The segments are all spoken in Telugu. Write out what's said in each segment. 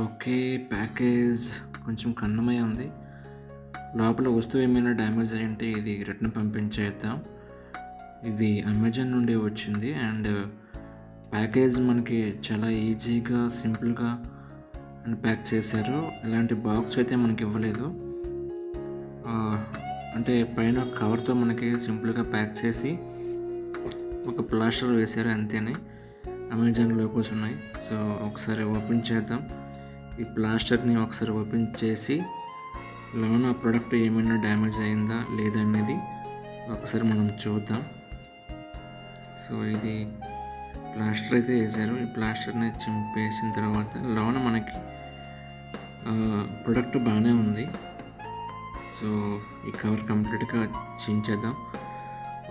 ఓకే. ప్యాకేజ్ కొంచెం కన్నమయ ఉంది. లోపల వస్తువు ఏమైనా డ్యామేజ్ అయ్యుంటే ఇది రిటర్న్ పంపించేద్దాం. ఇది అమెజాన్ నుండి వచ్చింది. అండ్ ప్యాకేజ్ మనకి చాలా ఈజీగా, సింపుల్గా ప్యాక్ చేశారు. ఇలాంటి బాక్స్ అయితే మనకి ఇవ్వలేదు. అంటే పైన కవర్తో మనకి సింపుల్గా ప్యాక్ చేసి ఒక ప్లాస్టర్ వేశారు అంతేనే. అమెజాన్ లోగోస్ ఉన్నాయి. సో ఒకసారి ఓపెన్ చేద్దాం. ఈ ప్లాస్టర్ని ఒకసారి ఓపెన్ చేసి లోన ప్రోడక్ట్ ఏమైనా డ్యామేజ్ అయిందా లేదా అనేది ఒకసారి మనం చూద్దాం. సో ఇది ప్లాస్టర్ అయితే వేసారు. ఈ ప్లాస్టర్ని చింపేసిన తర్వాత లోన మనకి ప్రోడక్ట్ బాగానే ఉంది. సో ఈ కవర్ కంప్లీట్గా చించేద్దాం,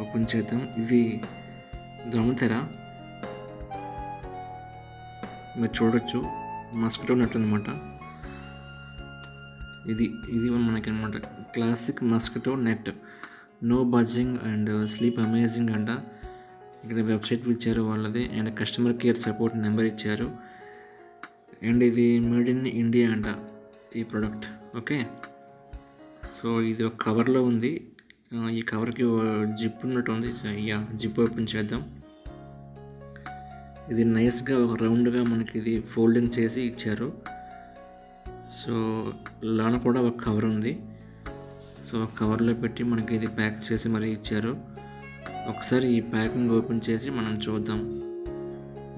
ఓపెన్ చేద్దాం. ఇది దోమతెర, మీరు చూడొచ్చు, మస్కిటో నెట్ అనమాట. ఇది మనకి అనమాట classic mosquito net. No buzzing and sleep amazing అంట. ఇక్కడ వెబ్సైట్ ఇచ్చారు వాళ్ళది, and customer care support number ఇచ్చారు. అండ్ ఇది మేడ్ ఇన్ ఇండియా అంట ఈ ప్రోడక్ట్. ఓకే, సో ఇది ఒక కవర్లో ఉంది. ఈ కవర్కి జిప్ ఉన్నట్టు ఉంది. సో జిప్ ఓపెన్ చేద్దాం. ఇది నైస్గా ఒక రౌండ్గా మనకి ఇది ఫోల్డింగ్ చేసి ఇచ్చారు. సో లోన కూడా ఒక కవర్ ఉంది. సో కవర్లో పెట్టి మనకి ఇది ప్యాక్ చేసి మరీ ఇచ్చారు. ఒకసారి ఈ ప్యాకింగ్ ఓపెన్ చేసి మనం చూద్దాం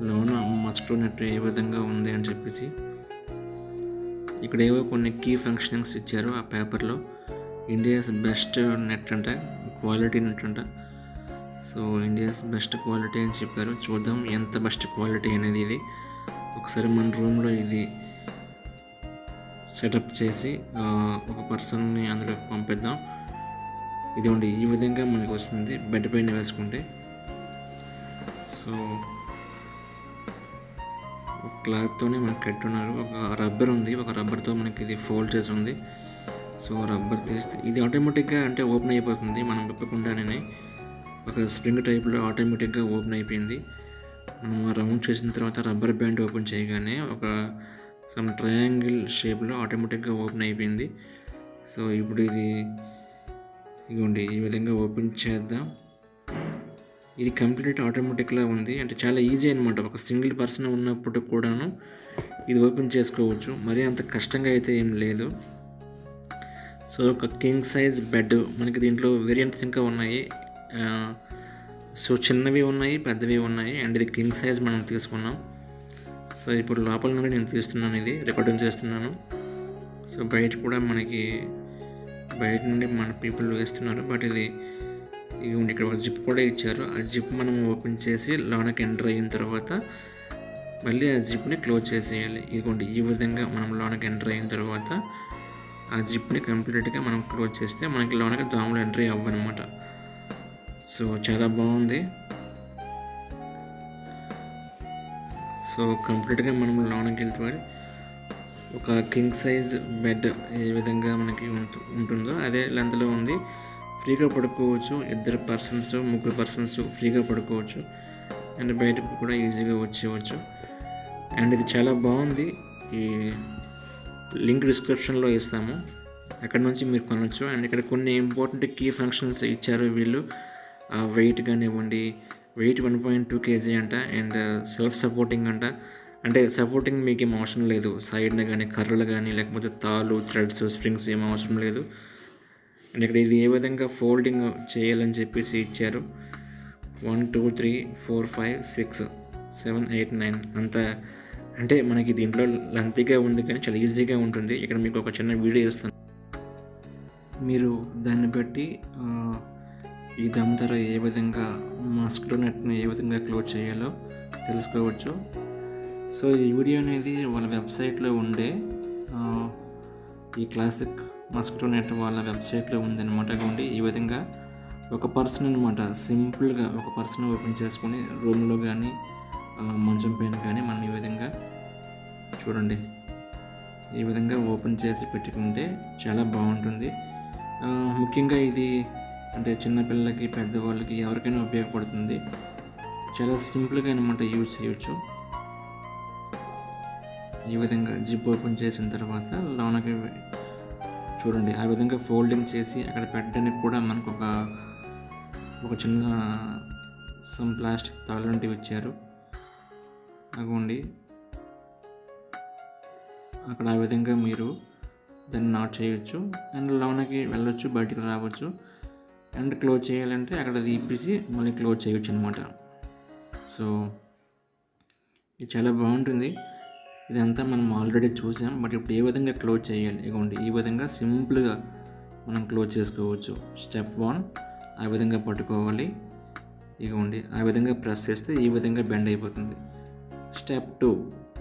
లోన మస్కిటో నెట్ ఏ విధంగా ఉంది అని చెప్పేసి. ఇక్కడ ఏవో కొన్ని కీ ఫంక్షనింగ్స్ ఇచ్చారు ఆ పేపర్లో. ఇండియాస్ బెస్ట్ నెట్ అంట, క్వాలిటీ నెట్ అంట. సో ఇండియాస్ బెస్ట్ క్వాలిటీ అని చెప్పారు. చూద్దాం ఎంత బెస్ట్ క్వాలిటీ అనేది. ఇది ఒకసారి మన రూమ్లో ఇది సెటప్ చేసి ఒక పర్సన్ని అందులో పంపిద్దాం. ఇదిగోండి, ఈ విధంగా మనకి వస్తుంది బెడ్ పైన వేసుకుంటే. సో ఒక క్లాత్తోనే మనకి కట్టున్నారు. ఒక రబ్బర్ ఉంది, ఒక రబ్బర్తో మనకి ఇది ఫోల్డ్ చేసి ఉంది. సో రబ్బర్ తీస్తే ఇది ఆటోమేటిక్గా అంటే ఓపెన్ అయిపోతుంది మనం విప్పకుండానే. ఒక స్ప్రింగ్ టైప్లో ఆటోమేటిక్గా ఓపెన్ అయిపోయింది. మనం రౌండ్ చేసిన తర్వాత రబ్బర్ బ్యాండ్ ఓపెన్ చేయగానే ఒక సమ్ ట్రయాంగిల్ షేప్లో ఆటోమేటిక్గా ఓపెన్ అయిపోయింది. సో ఇప్పుడు ఇదిగోండి, ఈ విధంగా ఓపెన్ చేద్దాం. ఇది కంప్లీట్ ఆటోమేటిక్లా ఉంది. అంటే చాలా ఈజీ అనమాట. ఒక సింగిల్ పర్సన్ ఉన్నప్పుడు కూడాను ఇది ఓపెన్ చేసుకోవచ్చు. మరీ అంత కష్టంగా అయితే ఏం లేదు. సో ఒక కింగ్ సైజ్ బెడ్ మనకి దీంట్లో వేరియంట్స్ ఇంకా ఉన్నాయి. సో చిన్నవి ఉన్నాయి, పెద్దవి ఉన్నాయి. అండ్ ఇది కింగ్ సైజ్ మనం తీసుకున్నాం. సో ఇప్పుడు లోపల నుండి నేను తీస్తున్నాను, ఇది రికార్డింగ్ చేస్తున్నాను. సో బయట కూడా మనకి బయట నుండి మన పీపుల్ వేస్తున్నారు. బట్ ఇది ఇక్కడ ఒక జిప్ కూడా ఇచ్చారు. ఆ జిప్ మనం ఓపెన్ చేసి లోనకి ఎంటర్ అయిన తర్వాత మళ్ళీ ఆ జిప్ని క్లోజ్ చేసేయాలి. ఇదిగోండి, ఈ విధంగా మనం లోనకి ఎంటర్ అయిన తర్వాత ఆ జిప్ని కంప్లీట్గా మనం క్లోజ్ చేస్తే మనకి లోనకి దోమలు ఎంట్రీ అవ్వనమాట. సో చాలా బాగుంది. సో కంప్లీట్గా మనం లోనకి వెళ్తే ఒక కింగ్ సైజ్ బెడ్ ఏ విధంగా మనకి ఉంటుందో అదే లెంత్లో ఉంది. ఫ్రీగా పడుకోవచ్చు. 2 పర్సన్స్ 3 పర్సన్స్ ఫ్రీగా పడుకోవచ్చు. అండ్ బయటకు కూడా ఈజీగా వచ్చేవచ్చు. అండ్ ఇది చాలా బాగుంది. ఈ లింక్ డిస్క్రిప్షన్లో ఇస్తాము, అక్కడ నుంచి మీరు కొనవచ్చు. అండ్ ఇక్కడ కొన్ని ఇంపార్టెంట్ కీ ఫంక్షన్స్ ఇచ్చారు వీళ్ళు. వెయిట్ కానివ్వండి, వెయిట్ 1.2 kg అంట. అండ్ సెల్ఫ్ సపోర్టింగ్ అంట. అంటే సపోర్టింగ్ మీకు ఏం అవసరం లేదు. సైడ్న కానీ కర్రలు కానీ లేకపోతే తాళ్ళు, థ్రెడ్స్, స్ప్రింగ్స్ ఏం అవసరం లేదు. అండ్ ఇక్కడ ఇది ఏ విధంగా ఫోల్డింగ్ చేయాలని చెప్పేసి ఇచ్చారు. 1 2 3 4 5 6 7 8 9 అంత. అంటే మనకి దీంట్లో లెంతీగా ఉంది కానీ చాలా ఈజీగా ఉంటుంది. ఇక్కడ మీకు ఒక చిన్న వీడియో ఇస్తాను, మీరు దాన్ని బట్టి ఈ దమ్తర ఏ విధంగా మస్కిటో నెట్ని ఏ విధంగా క్లోజ్ చేయాలో తెలుసుకోవచ్చు. సో ఈ వీడియో అనేది వాళ్ళ వెబ్సైట్లో ఉండే ఈ క్లాసిక్ మస్కిటో నెట్ వాళ్ళ వెబ్సైట్లో ఉందన్నమాట. ఉండి ఈ విధంగా ఒక పర్సన్ అనమాట, సింపుల్గా ఒక పర్సన్ ఓపెన్ చేసుకొని రూమ్లో కానీ మంచం పైన కానీ మనం ఈ విధంగా చూడండి, ఈ విధంగా ఓపెన్ చేసి పెట్టుకుంటే చాలా బాగుంటుంది. ముఖ్యంగా ఇది అంటే చిన్నపిల్లలకి, పెద్దవాళ్ళకి ఎవరికైనా ఉపయోగపడుతుంది. చాలా సింపుల్గా అనమాట యూజ్ చేయవచ్చు. ఈ విధంగా జిప్ ఓపెన్ చేసిన తర్వాత లోనకి చూడండి, ఆ విధంగా ఫోల్డింగ్ చేసి అక్కడ పెట్టడానికి కూడా మనకు ఒక చిన్న సమ్ ప్లాస్టిక్ తాళ్ళంటివి ఇచ్చారు. అగోండి, అక్కడ ఆ విధంగా మీరు దాన్ని నాట్ చేయొచ్చు అండ్ లోనకి వెళ్ళొచ్చు, బయటికి రావచ్చు. అండ్ క్లోజ్ చేయాలంటే అక్కడ తీపిసి మళ్ళీ క్లోజ్ చేయొచ్చు అనమాట. సో ఇది చాలా బాగుంటుంది. ఇదంతా మనం ఆల్రెడీ చూసాం, బట్ ఇప్పుడు ఏ విధంగా క్లోజ్ చేయాలి, ఇగోండి ఈ విధంగా సింపుల్గా మనం క్లోజ్ చేసుకోవచ్చు. స్టెప్ 1 ఆ విధంగా పట్టుకోవాలి. ఇగోండి ఆ విధంగా ప్రెస్ చేస్తే ఈ విధంగా బెండ్ అయిపోతుంది. స్టెప్ 2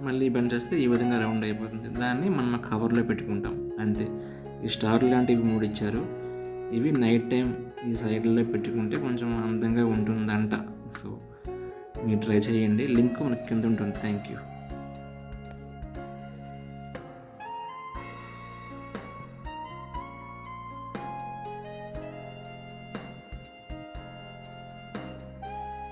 మళ్ళీ బెండ్ చేస్తే ఈ విధంగా రౌండ్ అయిపోతుంది. దాన్ని మనం కవర్లో పెట్టుకుంటాం అంతే. ఈ స్టార్ లాంటివి 3 ఇచ్చారు. ఇవి నైట్ టైం ఈ సైడ్లో పెట్టుకుంటే కొంచెం అందంగా ఉంటుందంట. సో మీరు ట్రై చేయండి, లింక్ మనకి కింద ఉంటుంది. Thank you.